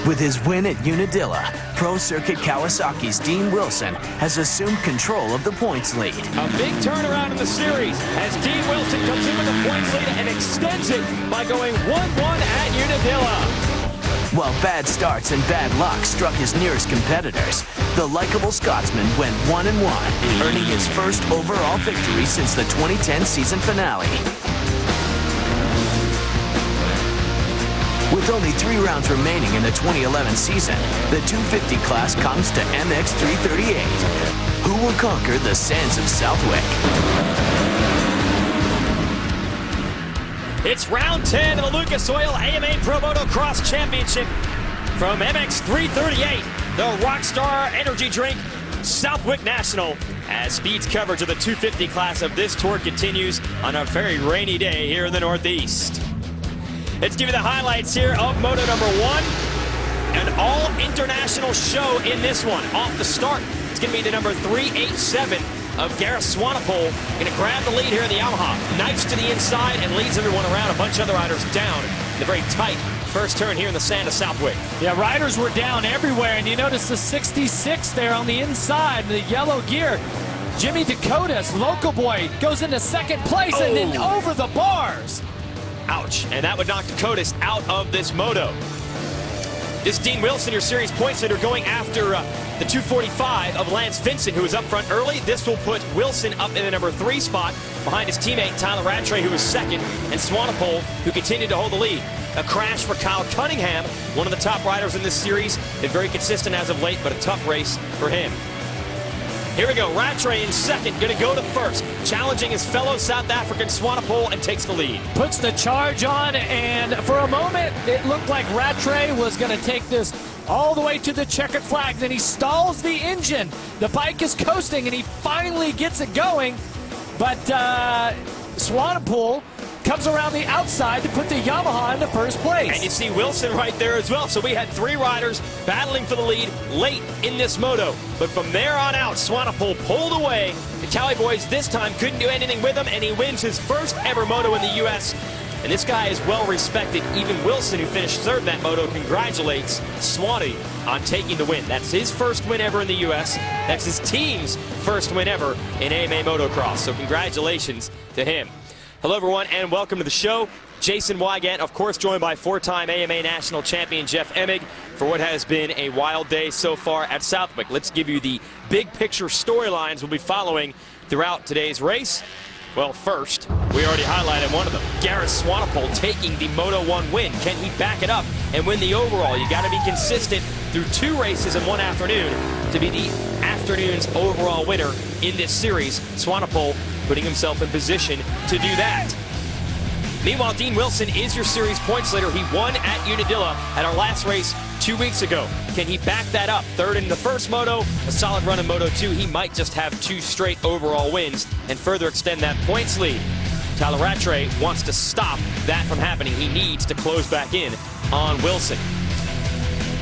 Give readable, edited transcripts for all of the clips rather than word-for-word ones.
With his win at Unadilla, Pro Circuit Kawasaki's Dean Wilson has assumed control of the points lead. A big turnaround in the series as Dean Wilson comes in with the points lead and extends it by going 1-1 at Unadilla. While bad starts and bad luck struck his nearest competitors, the likable Scotsman went 1-1, earning his first overall victory since the 2010 season finale. With only 3 rounds remaining in the 2011 season, the 250 class comes to MX 338. Who will conquer the sands of Southwick? It's round 10 of the Lucas Oil AMA Pro Motocross Championship from MX 338, the Rockstar Energy Drink Southwick National, as Speed's coverage of the 250 class of this tour continues on a very rainy day here in the Northeast. Let's give you the highlights here of Moto number 1. An all-international show in this one. Off the start, it's going to be the number 387 of Gareth Swanepoel. Going to grab the lead here in the Yamaha. Knifes to the inside and leads everyone around. A bunch of other riders down in the very tight first turn here in the sand of Southwick. Yeah, riders were down everywhere, and you notice the 66 there on the inside, the yellow gear. Jimmy Dakotas, local boy, goes into second place and then over the bars. Ouch, and that would knock Dakotas out of this moto. This Dean Wilson, your series points leader, going after the 245 of Lance Vincent, who was up front early. This will put Wilson up in the number 3 spot behind his teammate Tyler Rattray, who was second, and Swanepoel, who continued to hold the lead. A crash for Kyle Cunningham, one of the top riders in this series. Been very consistent as of late, but a tough race for him. Here we go, Rattray in second, gonna go to first, challenging his fellow South African Swanepoel, and takes the lead. Puts the charge on, and for a moment, it looked like Rattray was gonna take this all the way to the checkered flag. Then he stalls the engine. The bike is coasting, and he finally gets it going, but Swanepoel comes around the outside to put the Yamaha into first place. And you see Wilson right there as well. So we had 3 riders battling for the lead late in this moto. But from there on out, Swanepoel pulled away. The Cali boys this time couldn't do anything with him, and he wins his first ever moto in the U.S. And this guy is well respected. Even Wilson, who finished third in that moto, congratulates Swanee on taking the win. That's his first win ever in the U.S. That's his team's first win ever in AMA Motocross. So congratulations to him. Hello, everyone, and welcome to the show. Jason Wygant, of course, joined by 4-time AMA National Champion Jeff Emig for what has been a wild day so far at Southwick. Let's give you the big picture storylines we'll be following throughout today's race. Well, first, we already highlighted one of them. Gareth Swanepoel taking the Moto 1 win. Can he back it up and win the overall? You got to be consistent through 2 races in one afternoon to be the afternoon's overall winner in this series. Swanepoel putting himself in position to do that. Meanwhile, Dean Wilson is your series points leader. He won at Unadilla at our last race 2 weeks ago. Can he back that up? Third in the first moto, a solid run in Moto 2. He might just have 2 straight overall wins and further extend that points lead. Tyler Rattray wants to stop that from happening. He needs to close back in on Wilson.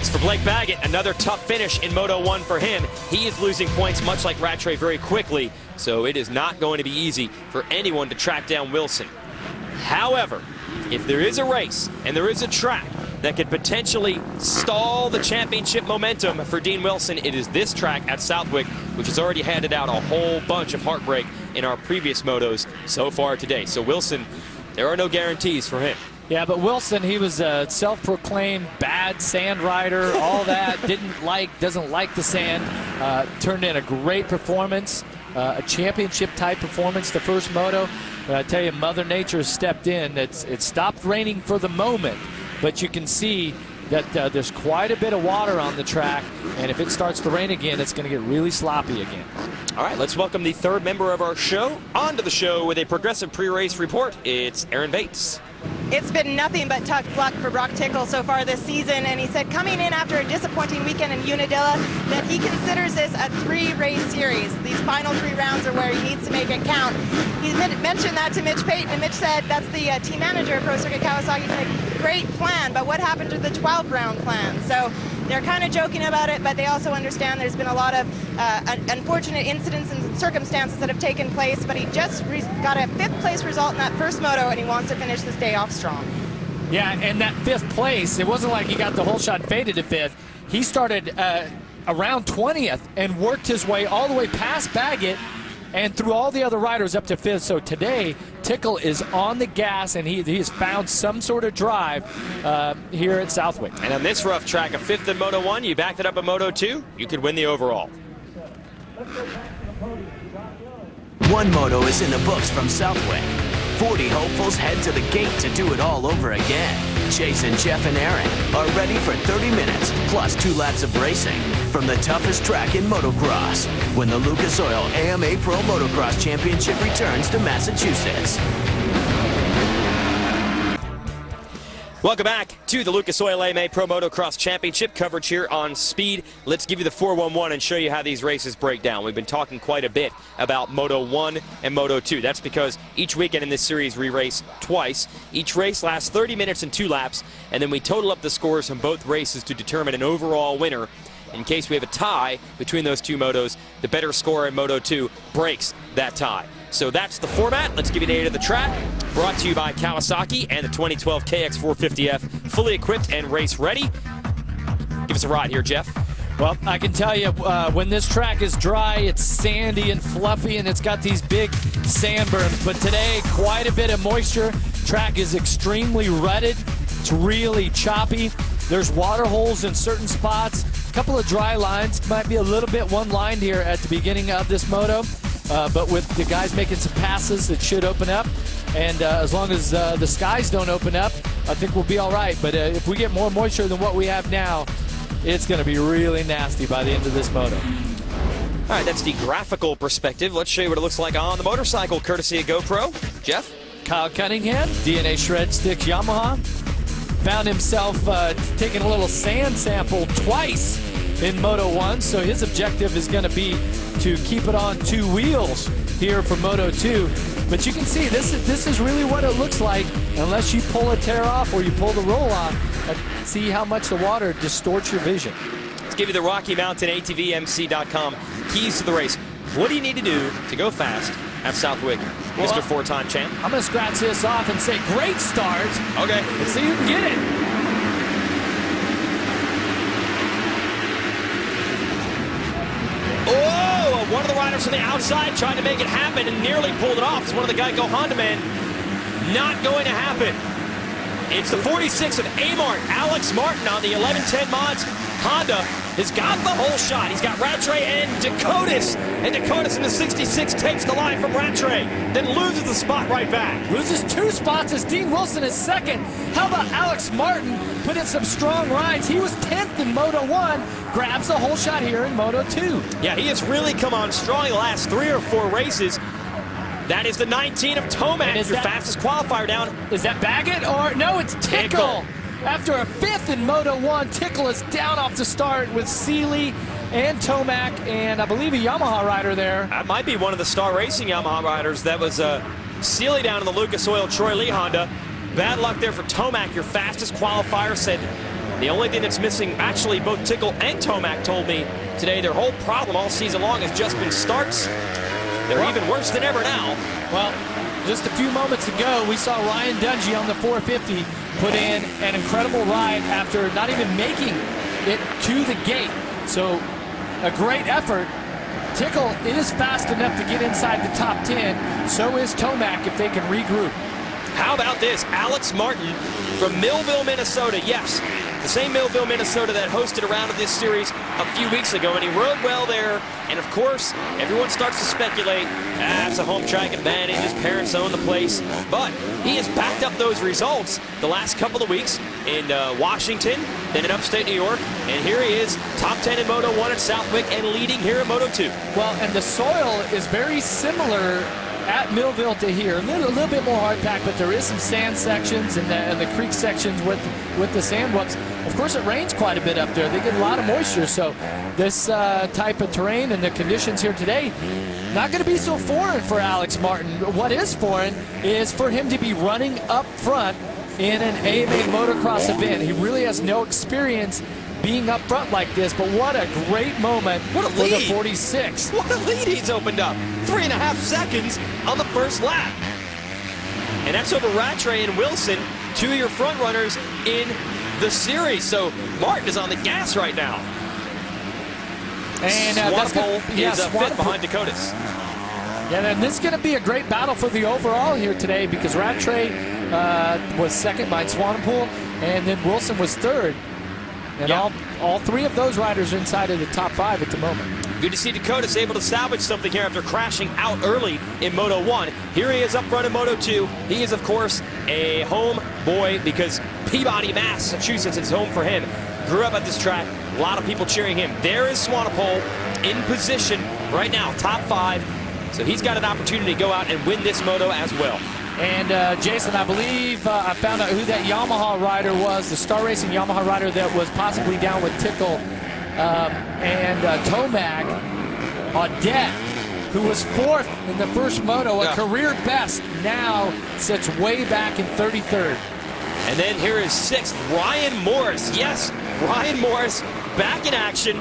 As for Blake Baggett, another tough finish in Moto 1 for him. He is losing points much like Rattray very quickly, so it is not going to be easy for anyone to track down Wilson. However, if there is a race and there is a track that could potentially stall the championship momentum for Dean Wilson, it is this track at Southwick, which has already handed out a whole bunch of heartbreak in our previous motos so far today. So Wilson, there are no guarantees for him. Yeah, but Wilson, he was a self-proclaimed bad sand rider, all that, doesn't like the sand, turned in a great performance, a championship-type performance the first moto. But I tell you, Mother Nature stepped in. It stopped raining for the moment, but you can see that there's quite a bit of water on the track, and if it starts to rain again, it's going to get really sloppy again. All right, let's welcome the third member of our show onto the show with a progressive pre-race report. It's Aaron Bates. It's been nothing but tough luck for Brock Tickle so far this season, and he said coming in after a disappointing weekend in Unadilla that he considers this a 3-race series. These final 3 rounds are where he needs to make it count. He mentioned that to Mitch Payton, and Mitch said that's the team manager of Pro Circuit Kawasaki. Said, great plan, but what happened to the 12-round plan? So they're kind of joking about it, but they also understand there's been a lot of unfortunate incidents and circumstances that have taken place, but he just got a 5th place result in that first moto, and he wants to finish this day off strong. Yeah, and that 5th place, it wasn't like he got the whole shot and faded to 5th. He started around 20th and worked his way all the way past Baggett and through all the other riders up to 5th. So today, Tickle is on the gas, and he has found some sort of drive here at Southwick. And on this rough track, a 5th in Moto 1, you backed it up in Moto 2, you could win the overall. One moto is in the books from Southwick. 40 hopefuls head to the gate to do it all over again. Chase and Jeff and Aaron are ready for 30 minutes plus 2 laps of racing from the toughest track in motocross when the Lucas Oil AMA Pro Motocross Championship returns to Massachusetts. Welcome back to the Lucas Oil AMA Pro Motocross Championship coverage here on Speed. Let's give you the 411 and show you how these races break down. We've been talking quite a bit about Moto 1 and Moto 2. That's because each weekend in this series we race twice. Each race lasts 30 minutes and 2 laps, and then we total up the scores from both races to determine an overall winner. In case we have a tie between those 2 motos, the better scorer in Moto 2 breaks that tie. So that's the format. Let's give you data of the track. Brought to you by Kawasaki and the 2012 KX450F, fully equipped and race ready. Give us a ride here, Jeff. Well, I can tell you, when this track is dry, it's sandy and fluffy, and it's got these big sand berms. But today, quite a bit of moisture. Track is extremely rutted. It's really choppy. There's water holes in certain spots. A couple of dry lines. Might be a little bit one-lined here at the beginning of this moto. But with the guys making some passes, it should open up. And as long as the skies don't open up, I think we'll be all right. But if we get more moisture than what we have now, it's going to be really nasty by the end of this moto. All right, that's the graphical perspective. Let's show you what it looks like on the motorcycle, courtesy of GoPro. Jeff? Kyle Cunningham, DNA Shred Sticks Yamaha, found himself taking a little sand sample twice in Moto 1, so his objective is going to be to keep it on 2 wheels here for Moto 2. But you can see this is really what it looks like unless you pull a tear off or you pull the roll off. See how much the water distorts your vision. Let's give you the Rocky Mountain ATVMC.com keys to the race. What do you need to do to go fast at Southwick, well, Mr. 4-time champ? I'm going to scratch this off and say great start. Okay. Let's see who can get it. Oh, one of the riders from the outside tried to make it happen and nearly pulled it off. It's one of the Geico Honda men. Not going to happen. It's the 46 of Amart, Alex Martin on the 1110 mods. Honda has got the whole shot. He's got Rattray and Dakotas. And Dakotas in the 66 takes the line from Rattray, then loses the spot right back. Loses 2 spots as Dean Wilson is second. How about Alex Martin put in some strong rides? He was 10th in Moto 1, grabs the whole shot here in Moto 2. Yeah, he has really come on strong the last 3 or 4 races. That is the 19 of Tomac, your fastest qualifier down. Is that Baggett or no? It's Tickle. After a 5th in Moto 1, Tickle is down off the start with Seeley and Tomac and I believe a Yamaha rider there. That might be one of the Star Racing Yamaha riders. That was Seeley down in the Lucas Oil Troy Lee Honda. Bad luck there for Tomac, your fastest qualifier. Said the only thing that's missing, actually both Tickle and Tomac told me today, their whole problem all season long has just been starts. They're even worse than ever now. Well, just a few moments ago, we saw Ryan Dungey on the 450 put in an incredible ride after not even making it to the gate. So a great effort. Tickle is fast enough to get inside the top 10. So is Tomac if they can regroup. How about this? Alex Martin from Millville, Minnesota. Yes, the same Millville, Minnesota that hosted a round of this series a few weeks ago, and he rode well there. And of course, everyone starts to speculate, it's a home track advantage, his parents own the place. But he has backed up those results the last couple of weeks in Washington, then in upstate New York, and here he is, top 10 in Moto 1 at Southwick and leading here in Moto 2. Well, and the soil is very similar at Millville to here. A little bit more hard pack, but there is some sand sections and the creek sections with the sand whoops. Of course, it rains quite a bit up there. They get a lot of moisture, so this type of terrain and the conditions here today, not going to be so foreign for Alex Martin. What is foreign is for him to be running up front in an AMA motocross event. He really has no experience being up front like this, but what a great moment for the 46. What a lead he's opened up. 3.5 seconds on the first lap. And that's over Rattray and Wilson. two of your front runners in the series. So Martin is on the gas right now. And that's Swanepoel is fifth Swanepoel behind Dakotas. Yeah, and this is going to be a great battle for the overall here today because Rattray was second behind Swanepoel, and then Wilson was third. And all three of those riders are inside of the top 5 at the moment. Good to see Dakotas able to salvage something here after crashing out early in Moto 1. Here he is up front in Moto 2. He is, of course, a home boy because Peabody, Massachusetts is home for him. Grew up at this track. A lot of people cheering him. There is Swanepoel in position right now, top 5. So he's got an opportunity to go out and win this moto as well. And Jason, I believe I found out who that Yamaha rider was, the Star Racing Yamaha rider that was possibly down with Tickle and Tomac. Audet, who was 4th in the first moto, a career best, now sits way back in 33rd. And then here is 6th, Ryan Morris. Yes, Ryan Morris back in action.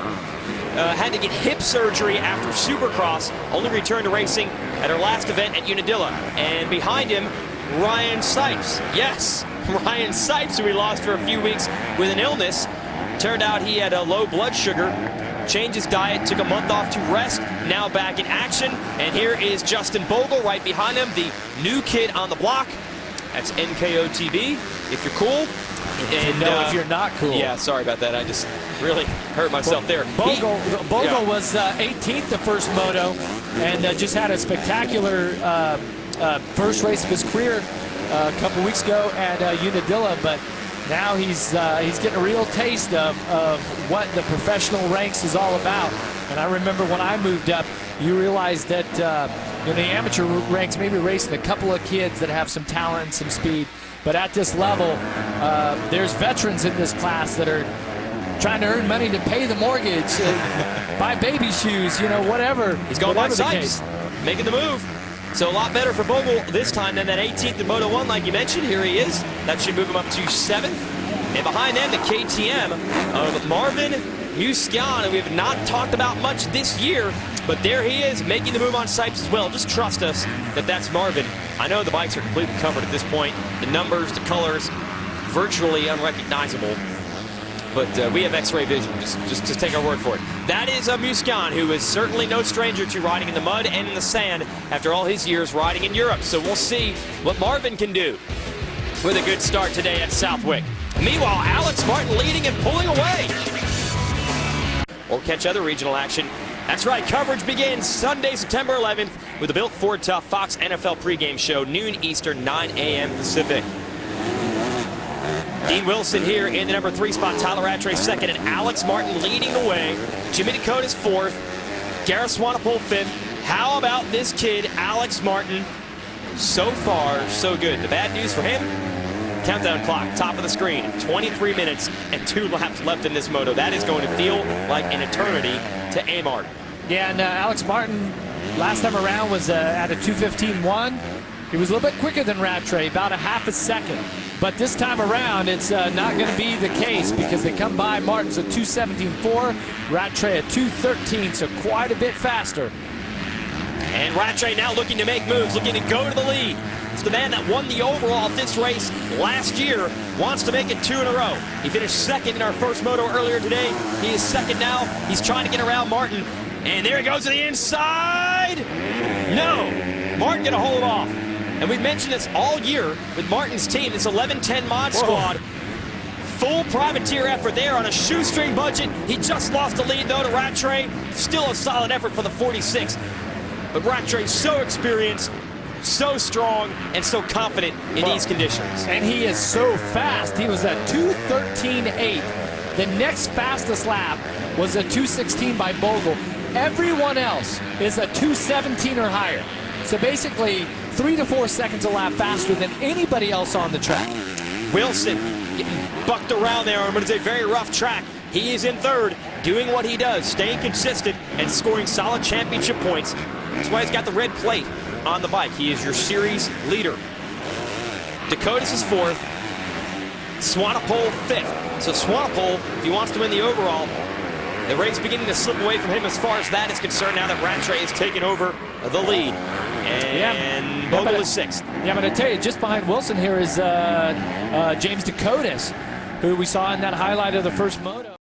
Had to get hip surgery after Supercross, only returned to racing at her last event at Unadilla. And behind him, Ryan Sipes. Yes, Ryan Sipes, who we lost for a few weeks with an illness. Turned out he had a low blood sugar, changed his diet, took a month off to rest, now back in action. And here is Justin Bogle right behind him, the new kid on the block. That's NKO TV, if you're cool. And if you're not cool. Yeah, sorry about that. I just really hurt myself there. Bogle was 18th the first moto and just had a spectacular first race of his career a couple weeks ago at Unadilla, but now he's getting a real taste of what the professional ranks is all about. And I remember when I moved up, you realize that in the amateur ranks, maybe racing a couple of kids that have some talent and some speed. But at this level, there's veterans in this class that are trying to earn money to pay the mortgage, buy baby shoes, whatever. He's going by Sipes, making the move. So a lot better for Bogle this time than that 18th in Moto 1, like you mentioned. Here he is. That should move him up to 7th. And behind them, the KTM of Marvin Musquian, who we have not talked about much this year, but there he is, making the move on Sipes as well. Just trust us that that's Marvin. I know the bikes are completely covered at this point. The numbers, the colors, virtually unrecognizable. But we have X-ray vision. Just take our word for it. That is Musquian, who is certainly no stranger to riding in the mud and in the sand after all his years riding in Europe. So we'll see what Marvin can do with a good start today at Southwick. Meanwhile, Alex Martin leading and pulling away. Or catch other regional action. That's right, coverage begins Sunday, September 11th with the Built Ford Tough Fox NFL pregame show, noon Eastern, 9 a.m. Pacific. Dean Wilson here in the number 3 spot, Tyler Rattray 2nd, and Alex Martin leading the way. Jimmy Dakotas 4th, Gareth Swanepoel 5th. How about this kid, Alex Martin? So far, so good. The bad news for him, countdown clock, top of the screen, 23 minutes and 2 laps left in this moto. That is going to feel like an eternity to Amart. Yeah, and Alex Martin, last time around, was at a 2:15.1. He was a little bit quicker than Rattray, about a half a second. But this time around, it's not going to be the case because they come by. Martin's at 2:17.4, Rattray at 2:13, so quite a bit faster. And Rattray now looking to make moves, looking to go to the lead. It's the man that won the overall at this race last year, wants to make it 2 in a row. He finished 2nd in our first moto earlier today. He is 2nd now. He's trying to get around Martin. And there he goes to the inside. No, Martin gonna hold off. And we've mentioned this all year with Martin's team, this 11-10 mod squad. Full privateer effort there on a shoestring budget. He just lost the lead though to Rattray. Still a solid effort for the 46. But Rattray's so experienced, so strong, and so confident in these conditions. And he is so fast. He was at 2:13.8. The next fastest lap was a 2:16 by Bogle. Everyone else is a 2:17 or higher. So basically, 3 to 4 seconds a lap faster than anybody else on the track. Wilson getting bucked around there on what is a very rough track. He is in 3rd, doing what he does, staying consistent and scoring solid championship points. That's why he's got the red plate on the bike. He is your series leader. Dakotas is 4th, Swanepoel 5th. So Swanepoel, if he wants to win the overall, The race beginning to slip away from him as far as that is concerned now that Rattray has taken over the lead. And Bogle is 6th. Yeah, but I tell you, just behind Wilson here is James Dakotas, who we saw in that highlight of the first moto.